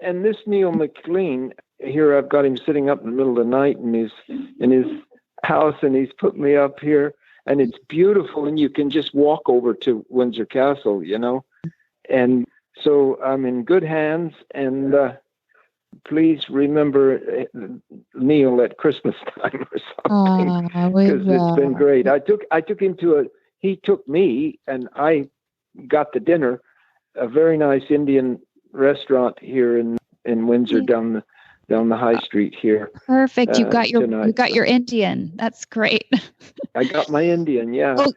and this Neil McLean here, I've got him sitting up in the middle of the night in his house, and he's put me up here, and it's beautiful, and you can just walk over to Windsor Castle, and so I'm in good hands, and please remember Neil at Christmas time or something, because it's been great. I took him he took me, and I got the dinner, a very nice Indian restaurant here in Windsor down the high street here. Perfect. You got your Indian. That's great. I got my Indian. Yeah. Oh,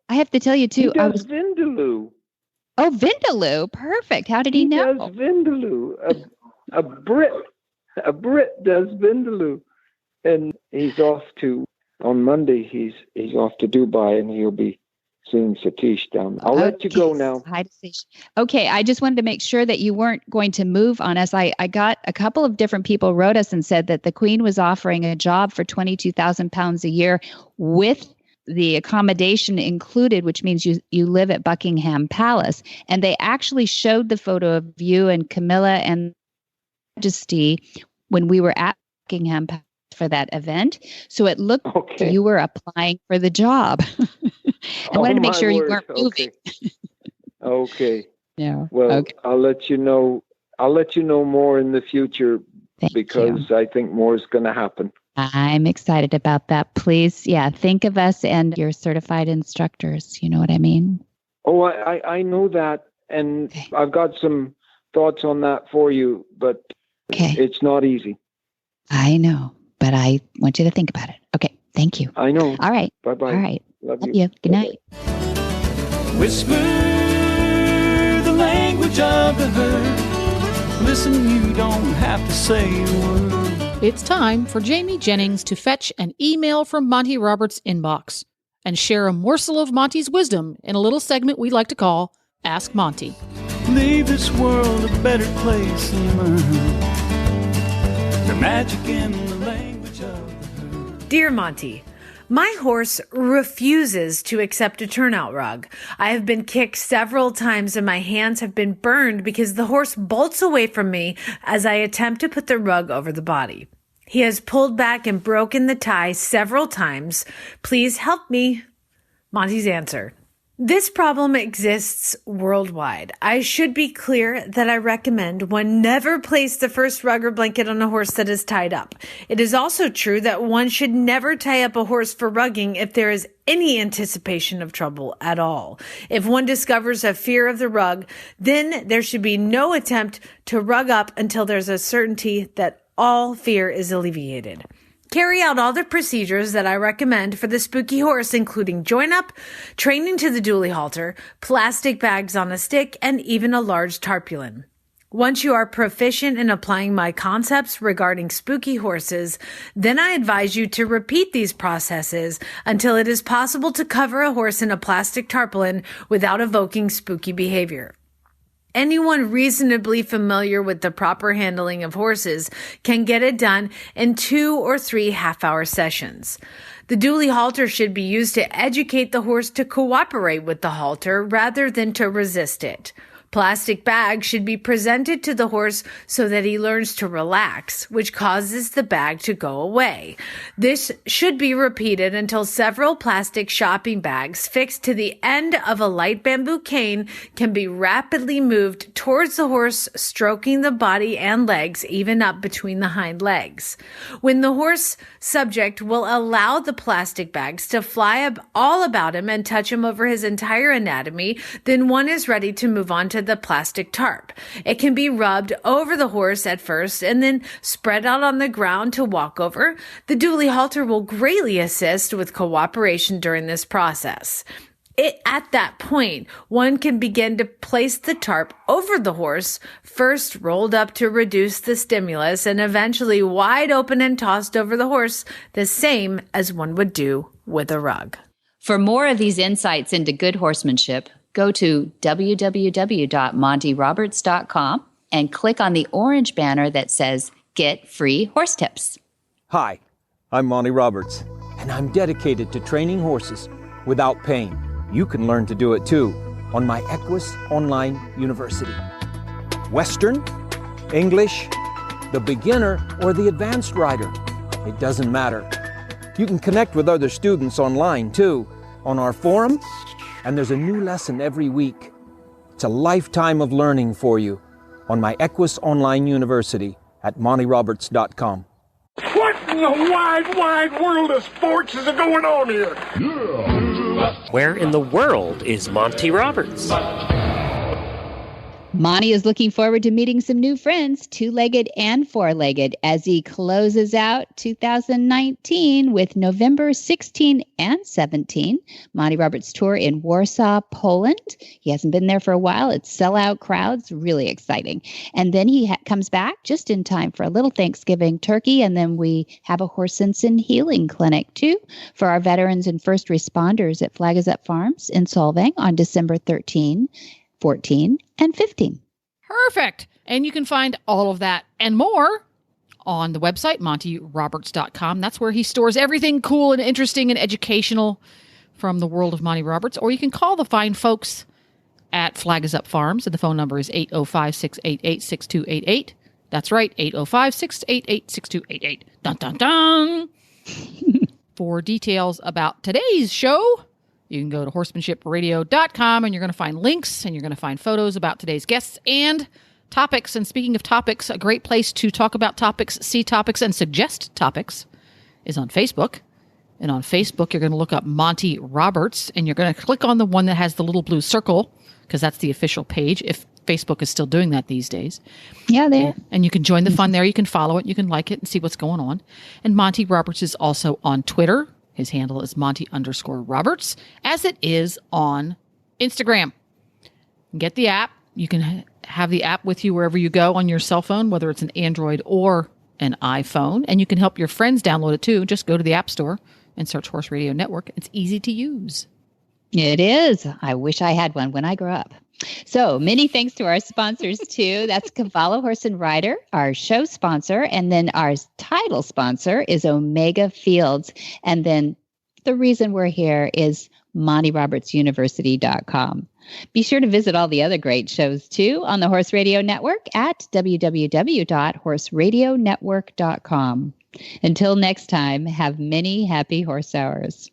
I have to tell you too. He does Vindaloo. Oh, Vindaloo. Perfect. How did he know? He does Vindaloo. A Brit does Vindaloo, and he's off on Monday. He's off to Dubai, and he'll be seeing Satish down. I'll let you go now. Hi, Satish. Okay, I just wanted to make sure that you weren't going to move on us. I got a couple of different people wrote us and said that the Queen was offering a job for £22,000 a year with the accommodation included, which means you live at Buckingham Palace. And they actually showed the photo of you and Camilla and Majesty when we were at Buckingham Palace for that event. So it looked like you were applying for the job. I wanted to make sure you weren't moving. Okay. Yeah. Well, I'll let you know more in the future. Because I think more is going to happen. I'm excited about that. Please, think of us and your certified instructors. You know what I mean? Oh, I know that. And I've got some thoughts on that for you, but it's not easy. I know, but I want you to think about it. Okay. Thank you. I know. All right. Bye-bye. All right. Love you. Good night. Whisper the language of the herd. Listen, you don't have to say a word. It's time for Jamie Jennings to fetch an email from Monty Roberts' inbox and share a morsel of Monty's wisdom in a little segment we like to call Ask Monty. Leave this world a better place than mine. The magic in the language of the herd. Dear Monty, my horse refuses to accept a turnout rug. I have been kicked several times and my hands have been burned because the horse bolts away from me as I attempt to put the rug over the body. He has pulled back and broken the tie several times. Please help me. Monty's answer. This problem exists worldwide. I should be clear that I recommend one never place the first rug or blanket on a horse that is tied up. It is also true that one should never tie up a horse for rugging if there is any anticipation of trouble at all. If one discovers a fear of the rug, then there should be no attempt to rug up until there's a certainty that all fear is alleviated. Carry out all the procedures that I recommend for the spooky horse, including join up, training to the dually halter, plastic bags on a stick, and even a large tarpaulin. Once you are proficient in applying my concepts regarding spooky horses, then I advise you to repeat these processes until it is possible to cover a horse in a plastic tarpaulin without evoking spooky behavior. Anyone reasonably familiar with the proper handling of horses can get it done in 2 or 3 half-hour sessions. The dually halter should be used to educate the horse to cooperate with the halter rather than to resist it. Plastic bags should be presented to the horse so that he learns to relax, which causes the bag to go away. This should be repeated until several plastic shopping bags fixed to the end of a light bamboo cane can be rapidly moved towards the horse, stroking the body and legs, even up between the hind legs. When the horse subject will allow the plastic bags to fly all about him and touch him over his entire anatomy, then one is ready to move on to the plastic tarp. It can be rubbed over the horse at first and then spread out on the ground to walk over. The dually halter will greatly assist with cooperation during this process. At that point, one can begin to place the tarp over the horse, first rolled up to reduce the stimulus and eventually wide open and tossed over the horse, the same as one would do with a rug. For more of these insights into good horsemanship, go to www.montyroberts.com and click on the orange banner that says Get Free Horse Tips. Hi, I'm Monty Roberts, and I'm dedicated to training horses without pain. You can learn to do it too on my Equus Online University. Western, English, the beginner, or the advanced rider. It doesn't matter. You can connect with other students online too, on our forum, and there's a new lesson every week. It's a lifetime of learning for you on my Equus Online University at montyroberts.com. What in the wide, wide world of sports is going on here? Where in the world is Monty Roberts? Monty is looking forward to meeting some new friends, two-legged and four-legged, as he closes out 2019 with November 16 and 17, Monty Roberts tour in Warsaw, Poland. He hasn't been there for a while. It's sellout crowds, really exciting. And then he comes back just in time for a little Thanksgiving turkey, and then we have a Horsemanship healing clinic, too, for our veterans and first responders at Flag Is Up Farms in Solvang on December 13, 14, and 15. Perfect. And you can find all of that and more on the website, montyroberts.com. That's where he stores everything cool and interesting and educational from the world of Monty Roberts. Or you can call the fine folks at Flag Is Up Farms, and the phone number is 805-688-6288. That's right, 805-688-6288. Dun, dun, dun. For details about today's show, you can go to horsemanshipradio.com and you're going to find links and you're going to find photos about today's guests and topics. And speaking of topics, a great place to talk about topics, see topics, and suggest topics is on Facebook. And on Facebook, you're going to look up Monty Roberts and you're going to click on the one that has the little blue circle because that's the official page, if Facebook is still doing that these days. Yeah, they are. And you can join the fun there. You can follow it. You can like it and see what's going on. And Monty Roberts is also on Twitter. His handle is Monty_Roberts, as it is on Instagram. Get the app, You can have the app with you wherever you go on your cell phone, whether it's an Android or an iPhone. And you can help your friends download it too. Just go to the App Store and search Horse Radio Network. It's easy to use. It is. I wish I had one when I grew up. So many thanks to our sponsors, too. That's Cavallo Horse and Rider, our show sponsor. And then our title sponsor is Omega Fields. And then the reason we're here is MontyRobertsUniversity.com. Be sure to visit all the other great shows, too, on the Horse Radio Network at www.horseradionetwork.com. Until next time, have many happy horse hours.